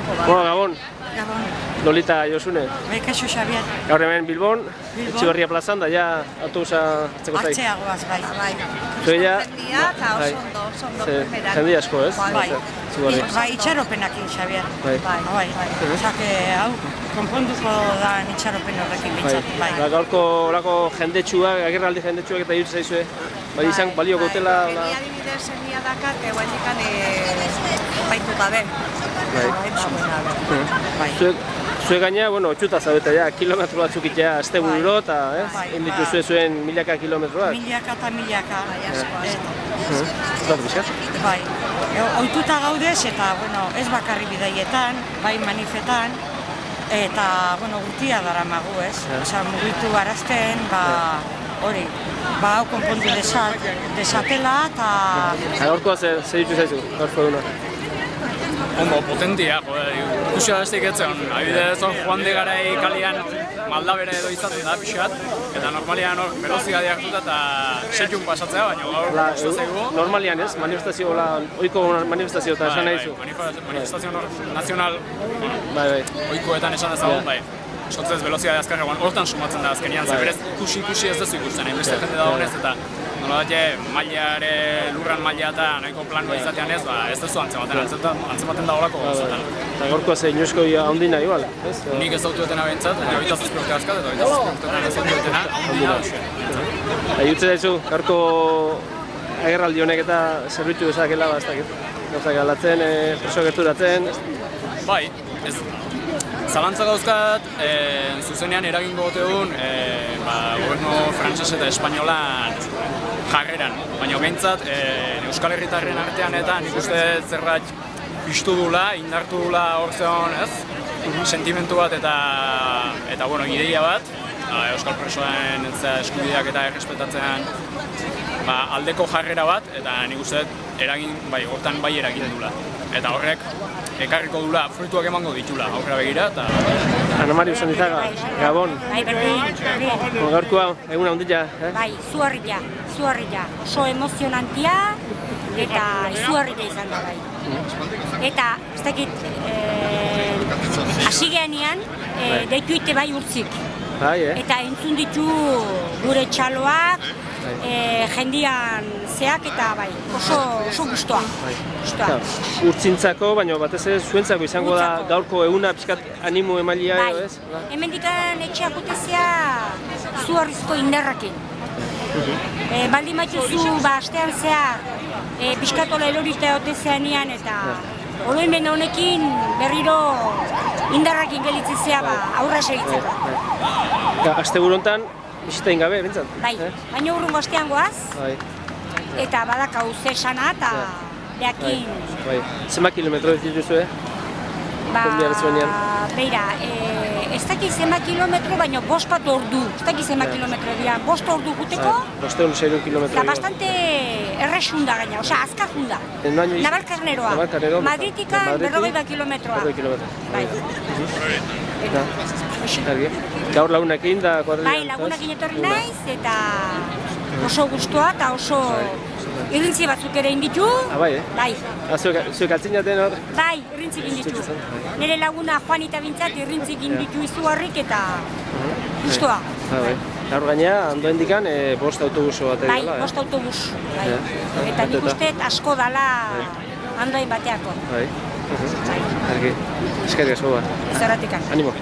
Gabon. Lolita Josune. Kaixo Xabier. Gaur hemen Bilbon, Etxeberria plazan, da ja autobusa hartzeko zait. Hartzeagoaz, bai. Zueia, eta oso ondo primera. jende asko, ez? Bai, itxaropenakin, Xabier. Bai. Osake, hau, konponduko da itxaropen horrekin bintzat, bai. Gaurko jendetsuak, agerraldi jendetsuak eta iruditzen zaizue. Bai, izan balio gotela... Genia adibidez enia dakar, guendikan baituta be. Zue gaina, otxuta zaudeta ja, kilometro batzuk itea azte bururo eta inditu zuen milaka kilometroak. Milaka eta milaka. Zutatu bizkat? Bai. Oituta gaudez eta, ez bakarri bidaietan, bai manifetan, eta, gurtia dara magu, ez? Osa, mugitu arazten, hori, hau konpondu desatela eta... Gaurkoa zer ditu zaizu, gaurko duna? Ondo, potentia, ikusi abestik etzen, abidez joan de garai kalian maldabere edo izaten da pixat, eta normalian velozigadia hartuta eta setxun pasatzea, baina gaur gustu zaigu. Normalian ez, manifestazio, oiko manifestazio eta esan nahi zu. Manifestazio nazional, oikoetan esan dezagun, bai. Sotzez velozigadia azkarra, hortan sumatzen da azkenian, zeberez ikusi ez dezu ikusten, hainbeste jende da honez, eta lurran maila eta nahiko planoa izatean ez, ez duzu antzematen da horako gauzetan. Eta gaurkoa ze inoizko handina igual, ez? Nik ez dautuetena behintzat, eta 27 urte askat, eta 27 urteetan ez dautuetena handina hausia. Jutze daizu, gaurko agerraldi honek eta zerbitu dezakela, ez dakit. Gauzak aldatzen, preso gerturatzen. Bai, ez. Zalantza dauzkat, zuzenean eragingo goteun gobernu frantses eta espainolan jarreran. Baina behintzat, Euskal Herritarren artean eta nik uste zerbait piztu dula, indartu dula hor zeon, ez? Sentimentu bat eta ideia bat, Euskal presoen eskubideak eta errespetatzen aldeko jarrera bat, eta nik uste hortan bai eragin dula. Eta horrek, ekarriko dula, fruituak emango ditula, aurra begira, eta... Ana Mario Santizaga, Gabon. Bai, berdin. Gaurkoa, eguna ondila, Bai, izugarria. Oso emozionantia eta izugarria izan da, bai. Eta, ez dakit, hasi gehenean, deitu ite bai urtzik. Eta entzun ditu gure txaloak, jendian zeak eta bai, oso guztua. Urtzintzako, baina batez ere zuentzako izango da gaurko eguna pixkat animo emailea edo ez? Hemendikan etxeak utezea zuharrizko indarrakin. Baldin baituzu astean zehar pixkatola elorita otezeanean eta oroimen honekin berriro indarrakin gelitzezea aurra segitzeko. Asteburu hontan bisita ingabe, bintzat? Bai, baina urrungo astean goaz, eta badakau zesana eta behakin... Zenbat kilometro dituzue? Beira, ez dakit zenbat kilometro, baina 5 bat ordu. Ez dakit zenbat kilometro dira, 5 ordu guteko. 500 kilometro. Eta bastante erresunda gaina, osea, azkar junda. Navalkarneroa. Madritika 40 kilometroa. Bai. Gaur lagunekin da kuadrilla? Bai, lagunekin etorri naiz, eta oso guztua eta oso irrintzi batzuk ere inditu. Bai, Bai. Zuek altzin jaten hor? Bai, irrintzik inditu. Nire laguna Juanita bintzat irrintzik inditu izugarrik eta guztua. Gaur gainea, handoen dikan, 5 autobuso bat edela. Bai, 5 autobus. Eta nik uste asko dala handoen bateako. Bai. Eskerrik asko ba. Ez horretik. Animo.